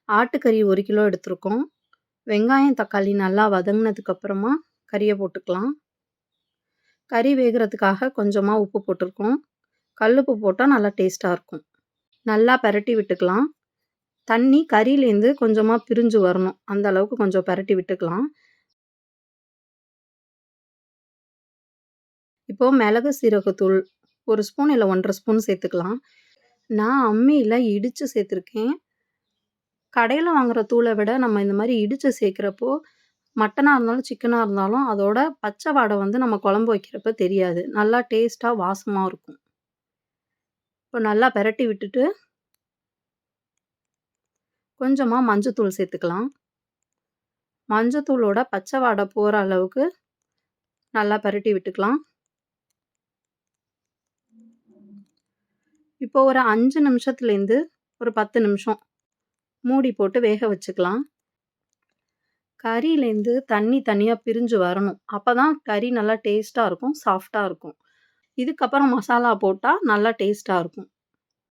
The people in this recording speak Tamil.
ஆட்டுக்கறி 1 கிலோ எடுத்திருக்கோம். வெங்காயம், தக்காளி நல்லா வதங்குனதுக்கப்புறமா கறிய போட்டுக்கலாம். கறி வேகுறதுக்காக கொஞ்சமா உப்பு போட்டிருக்கோம். கல்லுப்பு போட்டா நல்லா டேஸ்ட்டா இருக்கும். நல்லா பெரட்டி விட்டுக்கலாம். தண்ணி கறியிலேருந்து கொஞ்சமா பிரிஞ்சு வரணும். அந்த அளவுக்கு கொஞ்சம் பெரட்டி விட்டுக்கலாம். இப்போ மிளகு, சீரகத்தூள் 1 ஸ்பூன் இல்ல 1 1/2 ஸ்பூன் சேர்த்துக்கலாம். நான் அம்மியில இடிச்சு சேர்த்துருக்கேன். கடையில வாங்குற தூள விட நம்ம இந்த மாரி இடிச்சு சேர்க்கிறப்போ, மட்டனா இருந்தாலும், சிக்கனா இருந்தாலும் அதோட பச்ச வாடை வந்து நம்ம குழம்பு வைக்கிறப்ப தெரியாது. நல்லா டேஸ்ட்டா, வாசமா இருக்கும். இப்போ நல்லா பெரட்டி விட்டுட்டு கொஞ்சமா மஞ்சத்தூள் சேர்த்துக்கலாம். மஞ்சத்தூளோட பச்ச வாடை போற அளவுக்கு நல்லா பெரட்டி விட்டுக்கலாம். இப்போ ஒரு 5 நிமிஷத்துலேருந்து ஒரு 10 நிமிஷம் மூடி போட்டு வேக வச்சுக்கலாம். கறியிலேருந்து தண்ணி தனியா பிரிஞ்சு வரணும். அப்பதான் கறி நல்லா டேஸ்ட்டா இருக்கும், சாஃப்ட்டா இருக்கும். இதுக்கப்புறம் மசாலா போட்டா நல்லா டேஸ்ட்டா இருக்கும்.